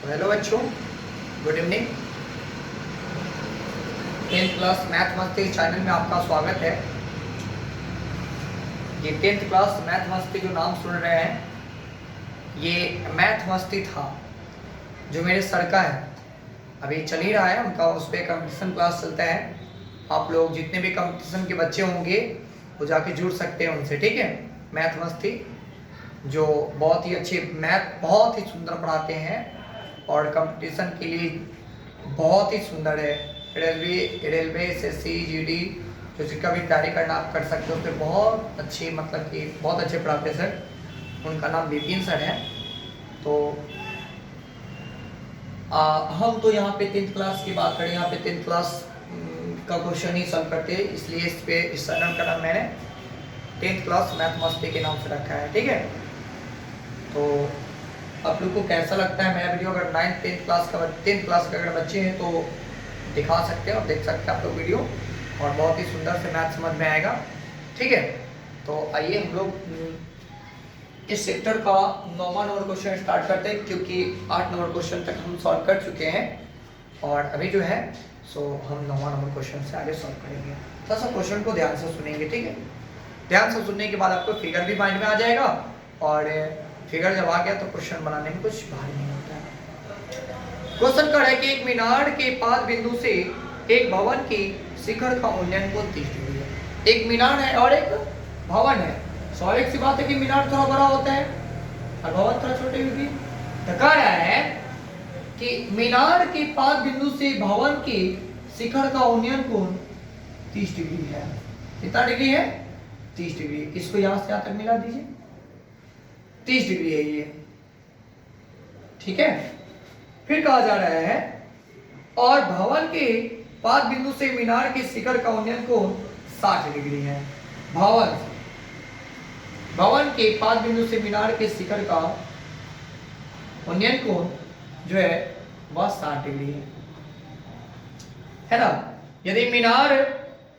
तो हेलो बच्चों, good evening. 10th class math मस्ती चैनल में आपका स्वागत है। ये 10th क्लास मैथ मस्ती जो नाम सुन रहे हैं, ये मैथ मस्ती था जो मेरे सर का है, अभी चल ही रहा है उनका, उस पर कंपटीशन क्लास चलता है। आप लोग जितने भी कंपटीशन के बच्चे होंगे वो जाके जुड़ सकते हैं उनसे, ठीक है। मैथ मस्ती जो बहुत ही अच्छे, मैथ बहुत ही सुंदर पढ़ाते हैं और कंपटीशन के लिए बहुत ही सुंदर है। रेलवे एसएससी जीडी जो जिसका भी तैयारी करना आप कर सकते हो, उस पर बहुत अच्छे, मतलब कि बहुत अच्छे पढ़ाते सर। उनका नाम विपिन सर है। तो हम तो यहाँ पे 10th क्लास की बात करें, यहाँ पे 10th क्लास का क्वेश्चन ही सॉल्व करते हैं, इसलिए इस चैनल का नाम मैंने 10th क्लास मैथ मस्ती के नाम से रखा है, ठीक है। तो आप लोग को कैसा लगता है मेरा वीडियो? अगर 9th 10th क्लास के अगर बच्चे हैं तो दिखा सकते हैं और देख सकते हैं आप लोग वीडियो, और बहुत ही सुंदर से मैथ समझ में आएगा, ठीक है। तो आइए हम लोग इस सेक्टर का 9वां नंबर क्वेश्चन स्टार्ट करते हैं, क्योंकि 8 नंबर क्वेश्चन तक हम सॉल्व कर चुके हैं और अभी जो है सो हम 9वां नंबर क्वेश्चन से आगे सॉल्व करेंगे। थोड़ा सा क्वेश्चन को ध्यान से सुनेंगे, ठीक है। ध्यान से सुनने के बाद आपको फिगर भी माइंड में आ जाएगा, और फिगर जब आ गया तो क्वेश्चन बनाने में कुछ भारी नहीं होता है। क्वेश्चन का है कि एक मीनार के पाद बिंदु से एक भवन की शिखर का उन्नयन कोण 30 डिग्री है। एक मीनार है और एक भवन है। स्वाभाविक सी बात है कि मीनार थोड़ा बड़ा होता है और भवन थोड़ा छोटे होगी। तो कह रहा है कि मीनार के पाद बिंदु से भवन के शिखर का उन्नयन कोण 30 डिग्री है। कितना डिग्री है? 30 डिग्री। इसको यहां से यहां तक मिला दीजिए, 30 डिग्री है ये, ठीक है। फिर कहा जा रहा है और भवन के पाद बिंदु से मीनार के शिखर का उन्नयन कोण 60 डिग्री है। भवन के पाद बिंदु से मीनार के शिखर का उन्नयन कोण जो है वह 60 डिग्री है ना। यदि मीनार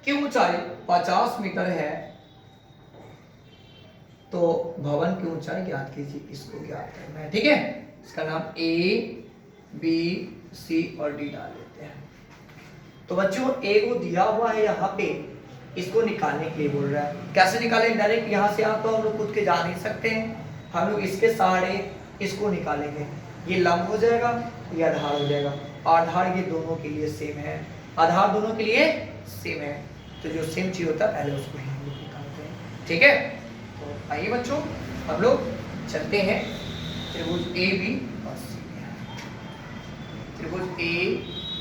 की ऊंचाई 50 मीटर है तो भवन की ऊंचाई ज्ञात कीजिए। इसको ज्ञात करना है, ठीक है। इसका नाम ए बी सी और डी डाल देते हैं। तो बच्चों ए को दिया हुआ है यहाँ पे, इसको निकालने के लिए बोल रहा है। कैसे निकालेंगे? डायरेक्ट यहाँ से आप तो हम लोग खुद के जा नहीं सकते हैं, हम लोग इसके सहारे इसको निकालेंगे। ये लंब हो जाएगा, ये आधार हो जाएगा। आधार ये दोनों के लिए सेम है, आधार दोनों के लिए सेम है, तो जो सेम चीज होता है पहले उसको ही हम लोग निकालते हैं, ठीक है। तो आइए बच्चों हम लोग चलते हैं त्रिभुज ए बी और सी में। त्रिभुज ए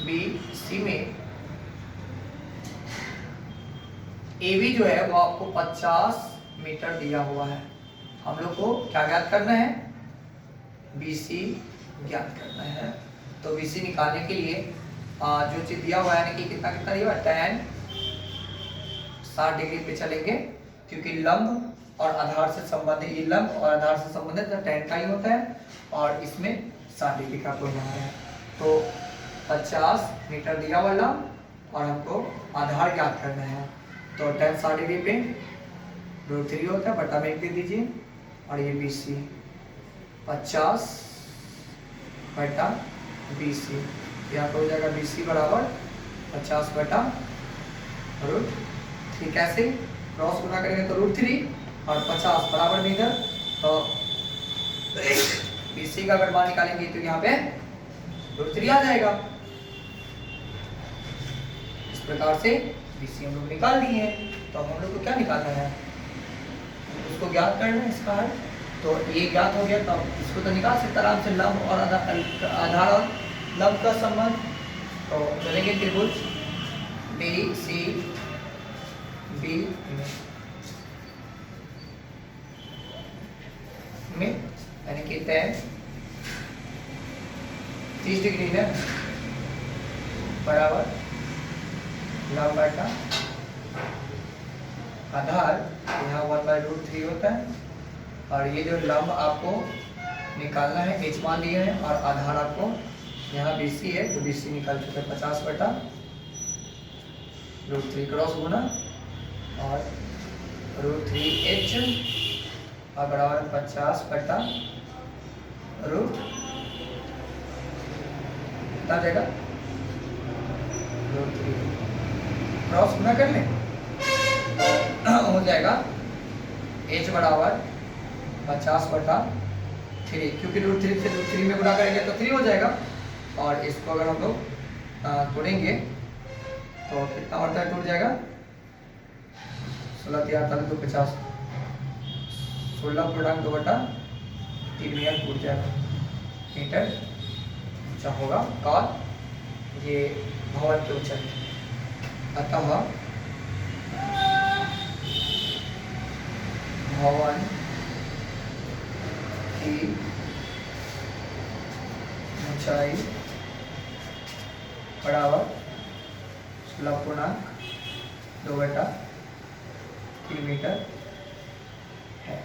बी सी में ए बी जो है वो आपको 50 मीटर दिया हुआ है। हम लोग को क्या ज्ञात करना है? बी सी ज्ञात करना है। तो बी सी निकालने के लिए जो चीज दिया हुआ है, यानी कि कितना कितना दिया हुआ है, tan 60 डिग्री पे चलेंगे, क्योंकि लंब और आधार से संबंधित, ये लंब और आधार से संबंधित tan का ही होता है, और इसमें 60 डिग्री का कोण बना है। तो 50 मीटर दिया हुआ लंब और हमको आधार ज्ञात करना है। तो tan 60 डिग्री पे √3 होता है, बटा में 1 दे दीजिए, और ये BC 50 बटा BC, यहाँ पर हो जाएगा BC बराबर 50 बटा √3। कैसे? क्रॉस गुना करेंगे तो √3 और 50 बराबर में इधर, तो BC का अगर मान निकालेंगे तो यहाँ पे √3 आ जाएगा। इस प्रकार से BC हम लोग निकाल लिए हैं। तो हम लोग को क्या निकालना है? उसको ज्ञात करना है इसका हल। तो ये ज्ञात हो गया, तो इसको तो निकाल सकते आराम से, लंब और आधार और लंब का संबंध। तो चलेंगे त्रिभुज बी सी बी में यानी कि tan 30 डिग्री है बराबर लंब बटा आधार, यहाँ 1/√3 होता है, और ये जो लंब आपको निकालना है h मान लिए हैं, और आधार आपको यहाँ BC है, जो BC निकाल चुके हैं 50 बटा √3 क्रॉस गुना और √3h और बराबर 50 बटा √3। कितना आ जाएगा, √3 क्रॉस गुना कर लें हो जाएगा h बराबर 50/3, क्योंकि √3 से √3 में गुना करेंगे तो 3 हो जाएगा। और इसको अगर हम लोग तोड़ेंगे तो कितना होता है, टूट जाएगा 16 × 3 = 50, 16/2/3 में टूट जाएगा, मीटर ऊंचा होगा और ये भवन की ऊंचाई। अतः भवन की ऊंचाई बराबर 16/2/3 मीटर है।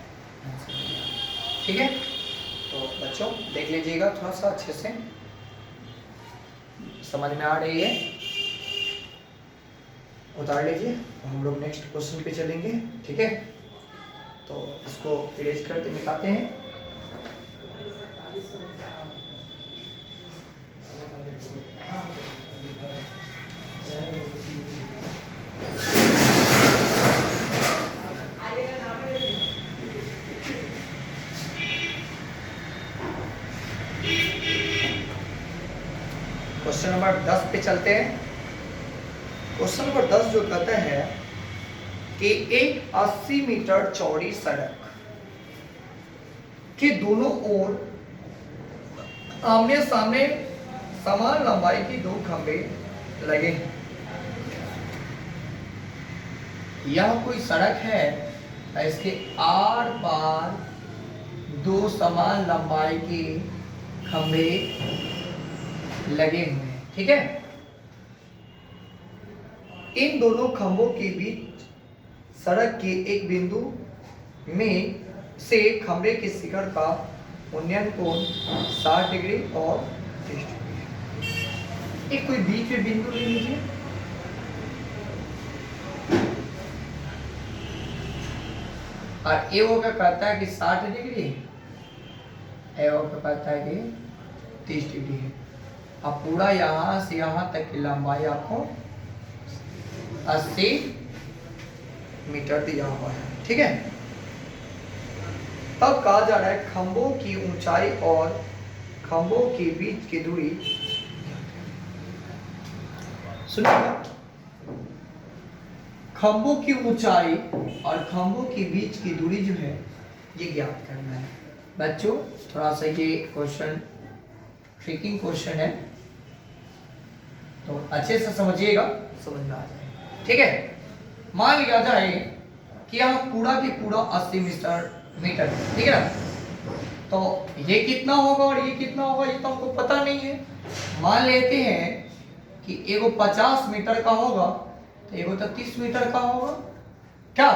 ठीक है, तो बच्चों देख लीजिएगा, थोड़ा सा अच्छे से समझ में आ रही है, उतार लीजिए। तो हम लोग नेक्स्ट क्वेश्चन पे चलेंगे। ठीक है, तो इसको इरेज करके मिटाते हैं। क्वेश्चन नंबर 10 पे चलते हैं। क्वेश्चन नंबर 10 जो कहता है कि एक 80 मीटर चौड़ी सड़क के दोनों ओर आमने सामने समान लंबाई की 2 खंभे लगे हैं। यह कोई सड़क है, इसके आर पार 2 समान लंबाई के खंभे लगे हुए हैं। ठीक है, इन दोनों खंभों के बीच सड़क के एक बिंदु में से खंभे के शिखर का उन्नयन कोण 60 डिग्री और 30 डिग्री है। एक कोई बीच में बिंदु ले लीजिए, और ए वो का कहता है कि 60 डिग्री, ए वो का कहता है कि 30 डिग्री है। अब पूरा यहां से यहां तक की लंबाई आपको 80 मीटर दिया हुआ है। ठीक है, तब कहा जा रहा है खंभों की ऊंचाई और खंभों के बीच की दूरी। सुनिएगा, खंभों की ऊंचाई और खंभों के बीच की दूरी जो है ये ज्ञात करना है। बच्चों थोड़ा सा ये क्वेश्चन ट्रिकिंग क्वेश्चन है, तो अच्छे से समझिएगा, समझ में आ जाए। ठीक है, मान लिया जाए कि यह पूरा की पूरा 80 मीटर, ठीक है ना, तो ये कितना होगा और ये कितना होगा ये तो हमको पता नहीं है। मान लेते हैं कि एगो 50 मीटर का होगा तो एगो तो 30 मीटर का होगा क्या,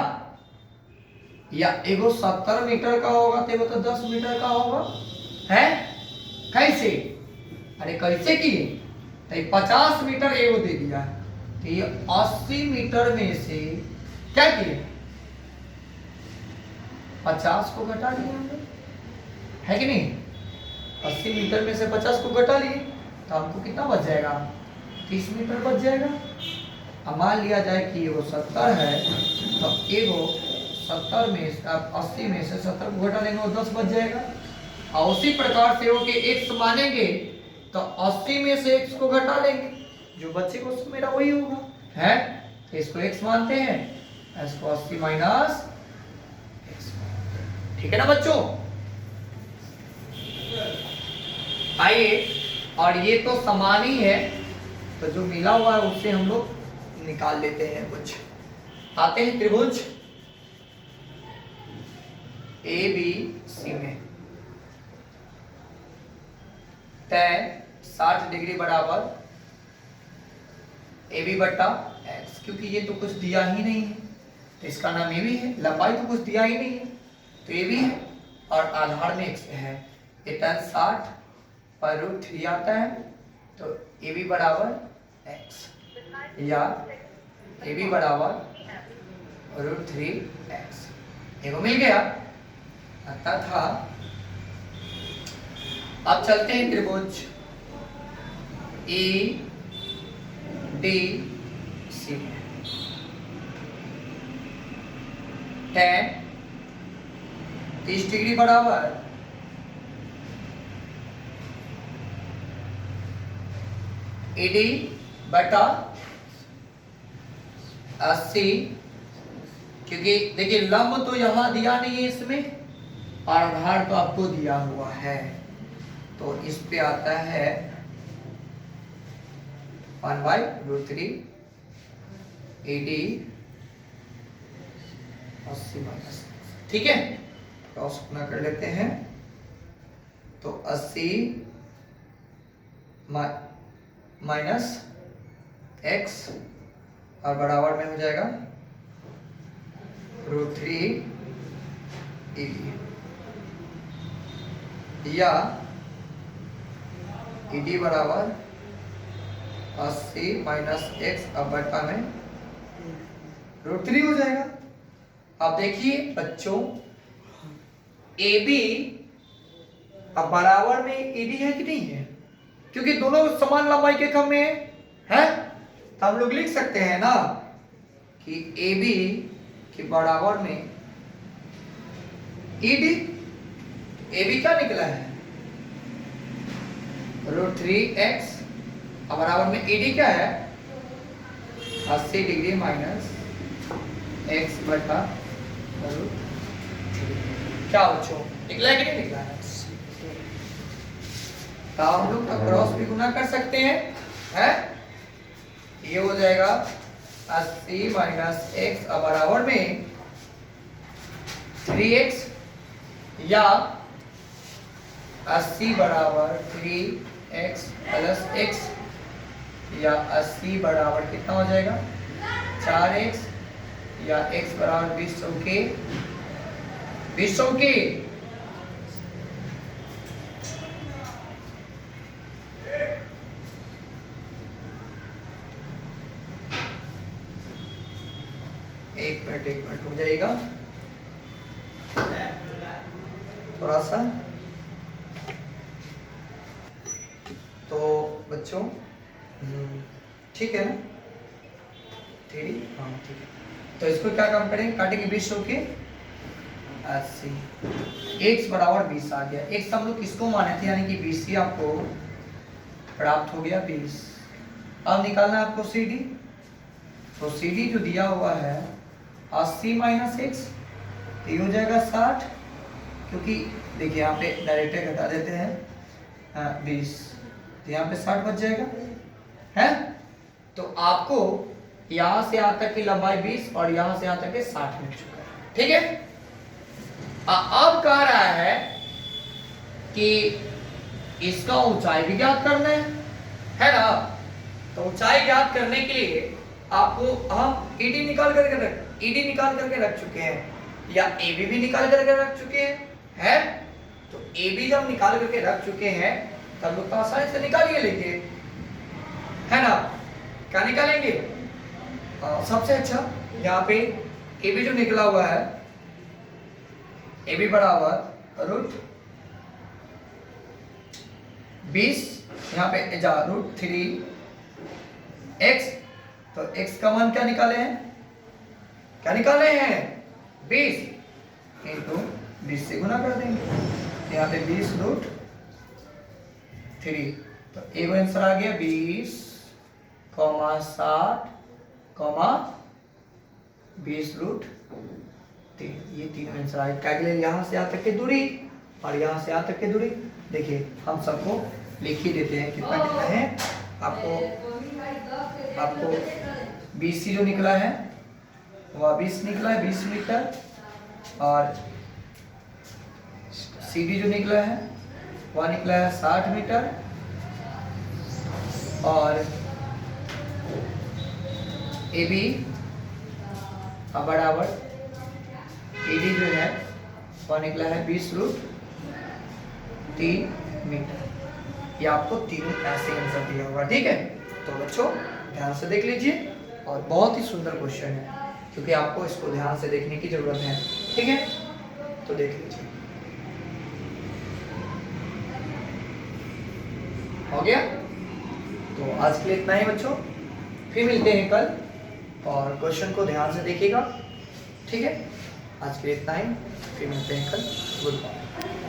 या एगो 70 मीटर का होगा तो एगो तो 10 मीटर का होगा है। कैसे, अरे कैसे किए, तो ये 50 मीटर एगो दे दिया है, तो ये 80 मीटर में से क्या किए, 50 को घटा लिए हम लोग, है कि नहीं। 80 मीटर में से 50 को घटा लिए तो हमको कितना बच जाएगा, 30 मीटर बच जाएगा। अब मान लिया जाए कि एगो 70 है, तो एगो 70 में 80 में से 70 को घटा लेंगे, वो 10 बच जाएगा। और उसी प्रकार से हो के x मानेंगे तो 80 में से x को घटा लेंगे, जो बचेगा उसको मेरा वही होगा है। तो इसको x मानते हैं, इसको 80 माइनस x। ठीक है ना बच्चों, आइए, और ये तो समान ही है, तो जो मिला हुआ है उससे हम लोग निकाल लेते हैं कुछ। आते हैं त्रिभुज ABC में tan 60 डिग्री बराबर AB बट्टा x, क्योंकि ये तो कुछ दिया ही नहीं है तो इसका नाम AB है। लंबाई तो कुछ दिया ही नहीं है तो AB है, और आधार में x है। ये tan 60 पर √3 आता है, तो AB बराबर x, या AB बराबर √3x एगो मिल गया। तथा अब चलते हैं त्रिभुज E D C tan 30 degree बराबर ईडी बटा 80, क्योंकि देखिए लंब तो यहां दिया नहीं है इसमें और आधार तो आपको दिया हुआ है, तो इस पे आता है 1/√3 ईडी 80 माइनस, ठीक है, क्रॉस गुना कर लेते हैं, तो 80 माइनस x और बराबर में हो जाएगा √3 ईडी, या ईडी बराबर 80 माइनस x अब बटा में √3 हो जाएगा। अब देखिए बच्चों ए बी अब बराबर में ईडी है कि नहीं है, क्योंकि दोनों समान लंबाई के क्रम में है, तो हम लोग लिख सकते हैं ना कि ए बी के बराबर में ईडी, ए बी क्या निकला है √3x और बराबर में ईडी क्या है 80 डिग्री माइनस x बटा √3। क्या बच्चों निकला है कि नहीं निकला है? तो हम लोग क्रॉस भी गुना कर सकते हैं, ये हो जाएगा 80 माइनस x और बराबर में 3x, या 80 बराबर 3x प्लस x, या 80 बराबर कितना हो जाएगा 4x, या x बराबर 20 चौके 20 चौके एक मिनट हो जाएगा थोड़ा सा। तो बच्चों ठीक है ना, हाँ ठीक है, तो इसको क्या काम करेंगे, काटेंगे 20 के 80, x बराबर 20 आ गया, x हम लोग किसको माने थे, यानी कि 20 ही आपको प्राप्त हो गया 20। अब निकालना है आपको सी डी, तो सी डी जो दिया हुआ है 80 माइनस x, तो ये हो जाएगा 60, क्योंकि देखिए यहाँ पे डायरेक्ट घटा देते हैं 20, तो यहाँ पे 60 बच जाएगा है। तो आपको यहाँ से यहाँ तक की लंबाई 20 और यहाँ से यहाँ तक के 60 मिल चुका है, ठीक है। अब कह रहा है कि इसका ऊंचाई भी ज्ञात करना है ना, तो ऊंचाई ज्ञात करने के लिए आपको हम ईडी निकाल करके रख चुके हैं, या एबी भी निकाल करके रख चुके हैं, तो एबी जब निकाल करके रख चुके हैं तब लोग आसानी से निकाल ही लेंगे, है ना। क्या निकालेंगे, सबसे अच्छा यहाँ पे एबी जो निकला हुआ है, एबी बराबर √20, यहाँ पे जा √3x, तो x का मान क्या निकाले हैं 20 इंटू 20 से गुना कर देंगे, यहाँ पे 20√3, तो एक आंसर आ गया 20, 60, 20√3, ये तीन आंसर आए। कैलकुलेट यहाँ से यहाँ तक की दूरी और यहाँ से यहाँ तक की दूरी, देखिए हम सबको लिख ही देते हैं कितना कितना है। आपको BC जो निकला है वह 20 निकला है 20 मीटर, और CD जो निकला है वह निकला है 60 मीटर, और AB बराबर AD जो है वह निकला है 20√3 मीटर। ये आपको तीनों ऐसे आंसर दिया होगा, ठीक है। तो बच्चों ध्यान से देख लीजिए, और बहुत ही सुंदर क्वेश्चन है, क्योंकि आपको इसको ध्यान से देखने की जरूरत है, ठीक है। तो देख लीजिए, हो गया। तो आज के लिए इतना ही बच्चों, फिर मिलते हैं कल, और क्वेश्चन को ध्यान से देखिएगा, ठीक है। आज के लिए इतना ही, फिर मिलते हैं कल। Good bye.